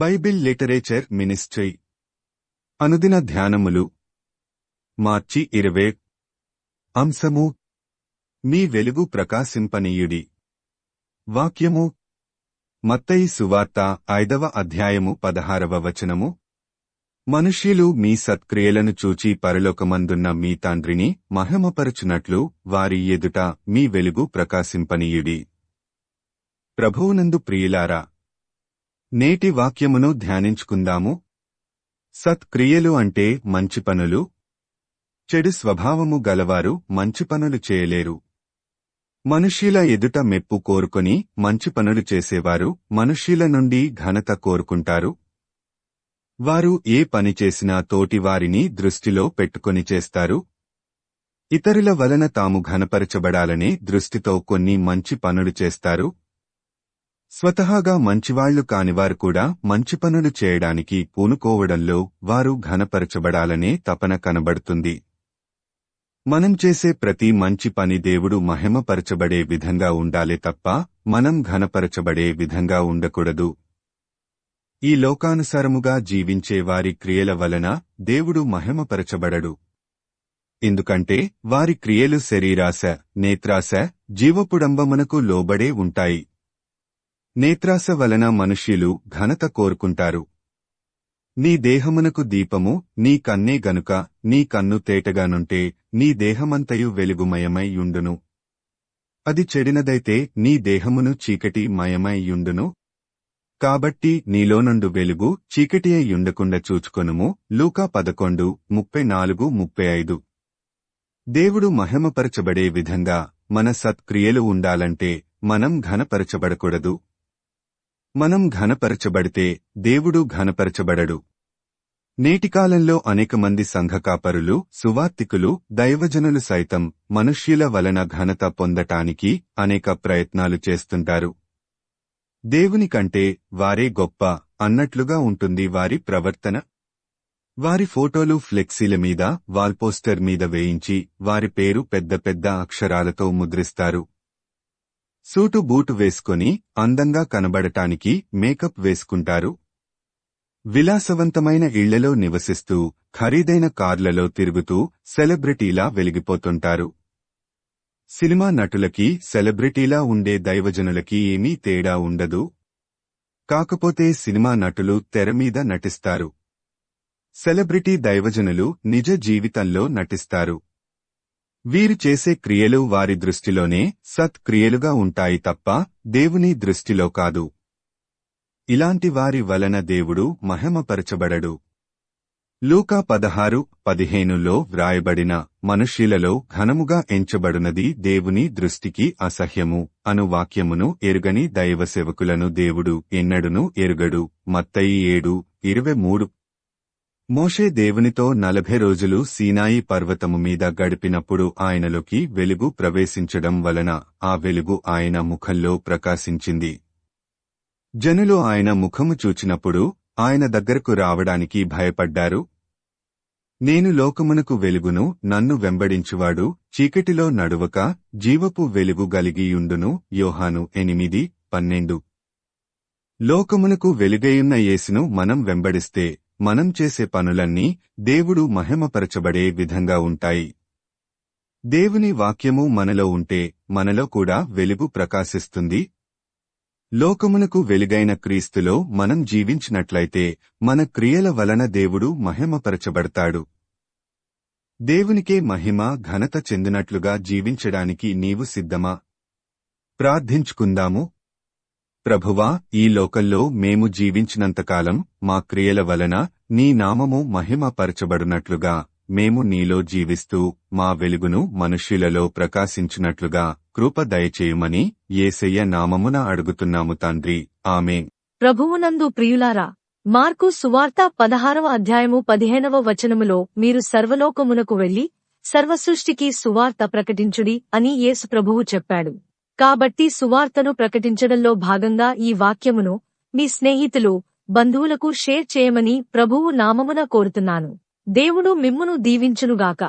Bible literature ministry అనుదిన ధ్యానములు మార్చి 20 అంశము మీ వెలుగు ప్రకాశింపనీయుడి వాక్యము మత్తయి సువార్త 5వ అధ్యాయము 16వ వచనము మనుష్యులు మీ సత్క్రియలను చూచి పరలోకమందున్న మీ తండ్రిని మహిమపరచునట్లు వారి ఎదుట మీ వెలుగు ప్రకాశింపనీయుడి. ప్రభువునందు ప్రియులారా, నేటి వాక్యమును ధ్యానించుకుందాము. సత్క్రియలు అంటే మంచి పనులు. చెడు స్వభావము గలవారు మంచి పనులు చేయలేరు. మనుష్యుల ఎదుట మెప్పు కోరుకొని మంచి పనులు చేసేవారు మనుష్యుల నుండి ఘనత కోరుకుంటారు. వారు ఏ పని చేసినా తోటివారిని దృష్టిలో పెట్టుకొని చేస్తారు. ఇతరుల వలన తాము ఘనపరచబడాలనే దృష్టితో కొన్ని మంచి పనులు చేస్తారు. స్వతహాగా మంచివాళ్లు కానివారు కూడా మంచి పనులు చేయడానికి పూనుకోవడంలో వారు ఘనపరచబడాలనే తపన కనబడుతుంది. మనం చేసే ప్రతి మంచి పని దేవుడు మహిమపరచబడే విధంగా ఉండాలే తప్ప మనం ఘనపరచబడే విధంగా ఉండకూడదు. ఈ లోకానుసారముగా జీవించే వారి క్రియల వలన దేవుడు మహిమపరచబడడు. ఎందుకంటే వారి క్రియలు శరీరాశ, నేత్రాశ, జీవపుడంబమునకు లోబడే ఉంటాయి. నేత్రాశ వలన మనుష్యులు ఘనత కోరుకుంటారు. నీ దేహమునకు దీపము నీ కన్నే గనుక నీ కన్ను తేటగానుంటే నీ దేహమంతయు వెలుగుమయమై యుండును. అది చెడినదైతే నీ దేహమును చీకటి మయమై యుండును. కాబట్టి నీలోనుండు వెలుగు చీకటియై యుండకుండా చూచుకొనుము. లూకా 11:34-35. దేవుడు మహిమపరచబడే విధంగా మన సత్క్రియలు ఉండాలంటే మనం ఘనపరచబడకూడదు. మనం ఘనపరచబడితే దేవుడు ఘనపరచబడడు. నేటికాలంలో అనేకమంది సంఘకాపరులు, సువార్తికులు, దైవజనులు సైతం మనుష్యుల వలన ఘనత పొందటానికి అనేక ప్రయత్నాలు చేస్తుంటారు. దేవుని కంటే వారే గొప్ప అన్నట్లుగా ఉంటుంది వారి ప్రవర్తన. వారి ఫోటోలు ఫ్లెక్సీల మీద, వాల్పోస్టర్ మీద వేయించి వారి పేరు పెద్ద పెద్ద అక్షరాలతో ముద్రిస్తారు. సూటు బూటు వేసుకొని అందంగా కనబడటానికి మేకప్ వేసుకుంటారు. విలాసవంతమైన ఇళ్లలో నివసిస్తూ ఖరీదైన కార్లలో తిరుగుతూ సెలబ్రిటీలా వెలిగిపోతుంటారు. సినిమా నటులకి, సెలబ్రిటీలా ఉండే దైవజనులకి ఏమీ తేడా ఉండదు. కాకపోతే సినిమా నటులు తెరమీద నటిస్తారు. సెలబ్రిటీ దైవజనులు నిజ జీవితంలో నటిస్తారు. వీరు చేసే క్రియలు వారి దృష్టిలోనే సత్క్రియలుగా ఉంటాయి తప్ప దేవుని దృష్టిలో కాదు. ఇలాంటి వారి వలన దేవుడు మహిమపరచబడడు. లూకా 16:15లో వ్రాయబడిన మనుష్యులలో ఘనముగా ఎంచబడునది దేవుని దృష్టికి అసహ్యము అను వాక్యమును ఎరుగని దైవ సేవకులను దేవుడు ఎన్నడునూ ఎరుగడు. మత్తయి 7:23. మోషే దేవునితో 40 రోజులు సీనాయి పర్వతము మీద గడిపినప్పుడు ఆయనలోకి వెలుగు ప్రవేశించడం వలన ఆ వెలుగు ఆయన ముఖంలో ప్రకాశించింది. జనులు ఆయన ముఖము చూచినప్పుడు ఆయన దగ్గరకు రావడానికి భయపడ్డారు. నేను లోకమునకు వెలుగును, నన్ను వెంబడించువాడు చీకటిలో నడువక జీవపు వెలుగు గలిగియుండును. యోహాను 8:12. లోకమునకు వెలుగయున్న యేసును మనం వెంబడిస్తే మనం చేసే పనులన్నీ దేవుడు మహిమపరచబడే విధంగా ఉంటాయి. దేవుని వాక్యము మనలో ఉంటే మనలో కూడా వెలుగు ప్రకాశిస్తుంది. లోకమునకు వెలుగైన క్రీస్తులో మనం జీవించినట్లయితే మన క్రియల వలన దేవుడు మహిమపరచబడతాడు. దేవునికే మహిమ, ఘనత చెందినట్లుగా జీవించడానికి నీవు సిద్ధమా? ప్రార్థించుకుందాము. ప్రభువా, ఈ లోకంలో మేము జీవించినంతకాలం మా క్రియల వలన నీ నామము మహిమపరచబడునట్లుగా మేము నీలో జీవిస్తూ మా వెలుగును మనుష్యులలో ప్రకాశించినట్లుగా కృప దయచేయుమని యేసయ్య నామమున అడుగుతున్నాము తండ్రి. ఆమేన్. ప్రభువునందు ప్రియులారా, మార్కు సువార్త 16వ అధ్యాయము 15వ వచనములో మీరు సర్వలోకమునకు వెళ్లి సర్వసృష్టికి సువార్త ప్రకటించుడి అని యేసు ప్రభువు చెప్పాడు. కాబట్టి సువార్తను ప్రకటించడంలో భాగంగా ఈ వాక్యమును మీ స్నేహితులు, బంధువులకు షేర్ చేయమని ప్రభువు నామమున కోరుతున్నాను. దేవుడు మిమ్మును దీవించునుగాక.